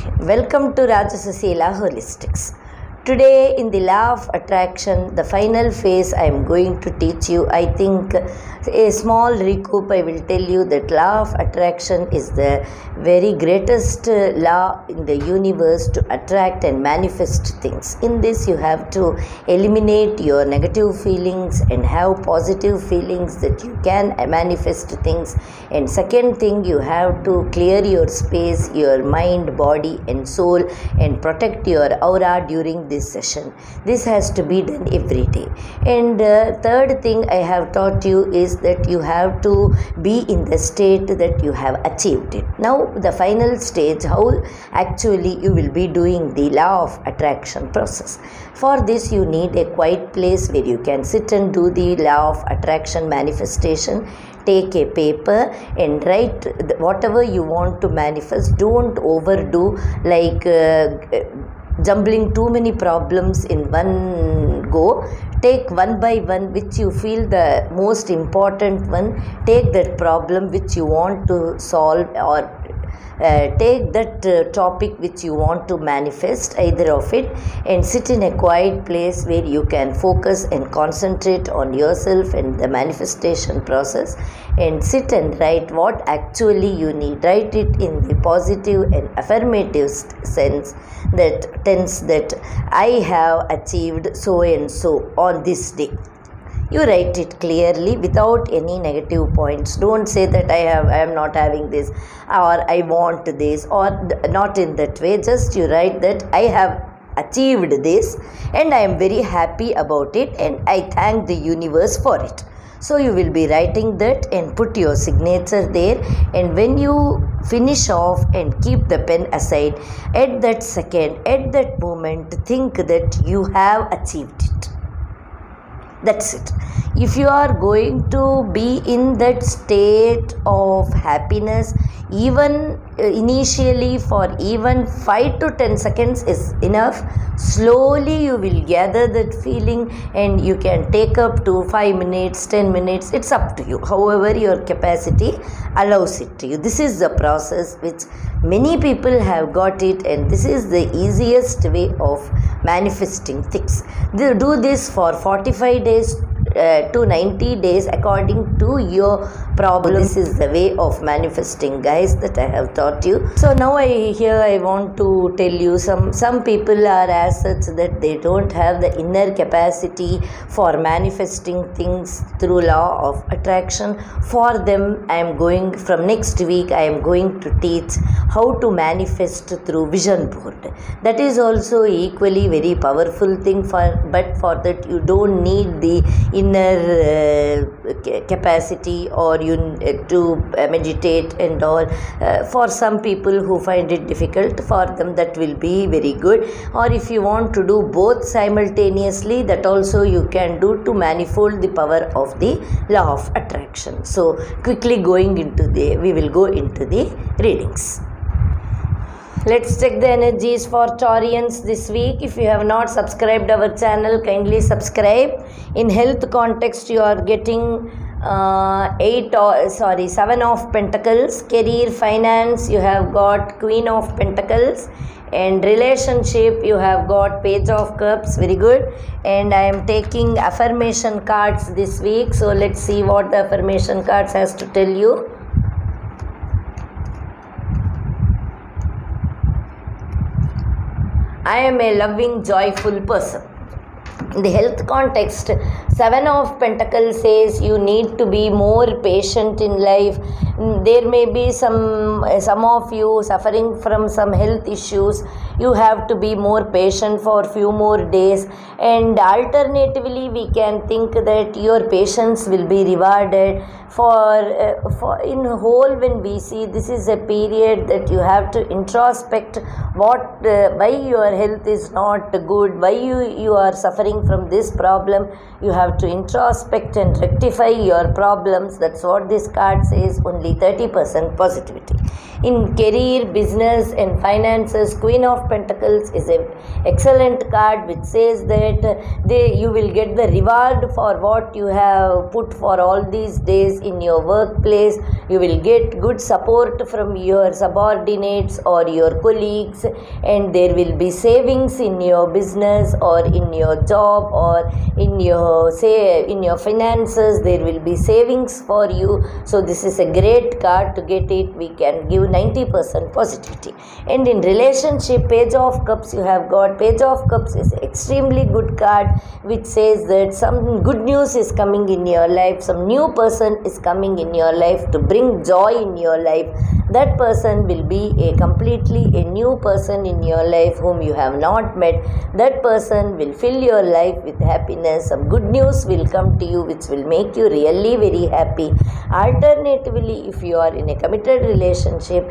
Welcome to Rajasasila Holistics. Today in the law of attraction, the final phase I am going to teach you. I think a small recap I will tell you that law of attraction is the very greatest law in the universe to attract and manifest things. In this you have to eliminate your negative feelings and have positive feelings that you can manifest things. And second thing, you have to clear your space, your mind, body and soul, and protect your aura during this session. This has to be done every day. And third thing I have taught you is that you have to be in the state that you have achieved it. Now the final stage, how actually you will be doing the law of attraction process. For this you need a quiet place where you can sit and do the law of attraction manifestation. Take a paper and write whatever you want to manifest. Don't overdo, like jumbling too many problems in one go. Take one by one which you feel the most important one. Take that problem which you want to solve, or take that topic which you want to manifest, either of it, and sit in a quiet place where you can focus and concentrate on yourself and the manifestation process, and sit and write what actually you need. Write it in the positive and affirmative sense, that tense, that I have achieved so and so on this day. You write it clearly without any negative points. Don't say that I am not having this, or I want this, or not in that way. Just you write that I have achieved this and I am very happy about it and I thank the universe for it. So you will be writing that and put your signature there, and when you finish off and keep the pen aside, at that second, at that moment, think that you have achieved it. That's it. If you are going to be in that state of happiness, even initially for even 5 to 10 seconds is enough. Slowly you will gather that feeling and you can take up to 5 minutes, 10 minutes. It's up to you. However your capacity allows it to you. This is the process which many people have got it, and this is the easiest way of manifesting things. They do this for 45 days to 90 days according to your problem. This is the way of manifesting, guys, that I have taught you. So now I want to tell you, some people are as such that they don't have the inner capacity for manifesting things through law of attraction. For them, I am going, from next week I am going to teach how to manifest through vision board. That is also equally very powerful thing, but for that you don't need the inner capacity or to meditate and all. For some people who find it difficult, for them that will be very good. Or if you want to do both simultaneously, that also you can do to manifold the power of the law of attraction. So quickly we will go into the readings. Let's check the energies for Taurians this week. If you have not subscribed our channel, kindly subscribe. In health context, you are getting 7 of Pentacles. Career, finance, you have got Queen of Pentacles. And relationship, you have got Page of Cups. Very good. And I am taking affirmation cards this week. So let's see what the affirmation cards has to tell you. I am a loving, joyful person. In the health context, 7 of Pentacles says you need to be more patient in life. There may be some of you suffering from some health issues. You have to be more patient for few more days. And alternatively, we can think that your patience will be rewarded. For in whole, when we see, this is a period that you have to introspect why your health is not good, why you are suffering from this problem. You have to introspect and rectify your problems. That's what this card says. Only 30% positivity. In career, business and finances, Queen of Pentacles is an excellent card which says that you will get the reward for what you have put for all these days in your workplace. You will get good support from your subordinates or your colleagues, and there will be savings in your business or in your job or in your finances. There will be savings for you. So this is a great card. To get it, we can give 90% positivity. And in relationship, Page of Cups, you have got Page of Cups is extremely good card which says that some good news is coming in your life, some new person is coming in your life to bring joy in your life. That person will be completely a new person in your life whom you have not met. That person will fill your life with happiness. Some good news will come to you which will make you really very happy. Alternatively, if you are in a committed relationship,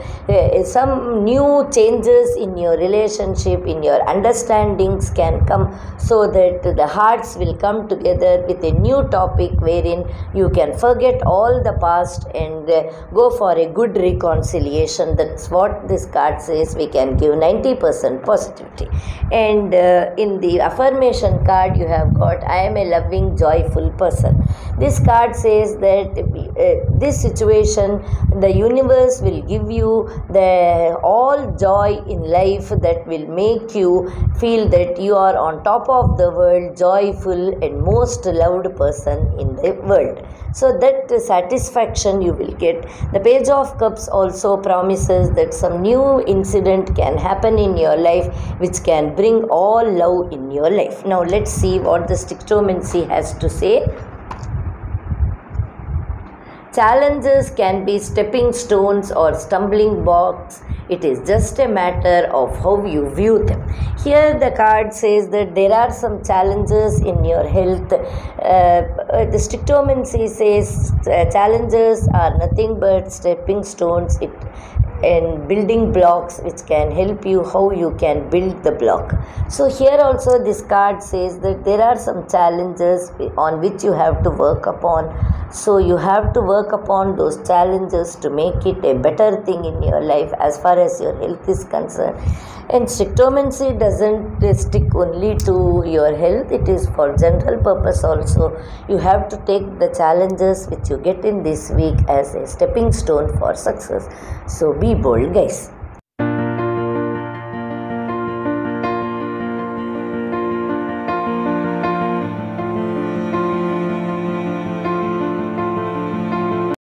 some new changes in your relationship, in your understandings can come, so that the hearts will come together with a new topic wherein you can forget all the past and go for a good reconciliation. That's what this card says. We can give 90% positivity. And in the affirmation card, you have got I am a loving, joyful person. This card says that this situation, the universe will give you the all joy in life that will make you feel that you are on top of the world, joyful and most loved person in the world. So that satisfaction you will get. The Page of Cups also promises that some new incident can happen in your life which can bring all love in your life. Now let's see what the Sticktomancy has to say. Challenges can be stepping stones or stumbling blocks. It is just a matter of how you view them. Here the card says that there are some challenges in your health. The Sticktomancy says challenges are nothing but stepping stones and building blocks which can help you how you can build the block. So here also this card says that there are some challenges on which you have to work upon. So you have to work upon those challenges to make it a better thing in your life as far as your health is concerned. And Sticktomancy doesn't stick only to your health, it is for general purpose also. You have to take the challenges which you get in this week as a stepping stone for success. So be bold, guys.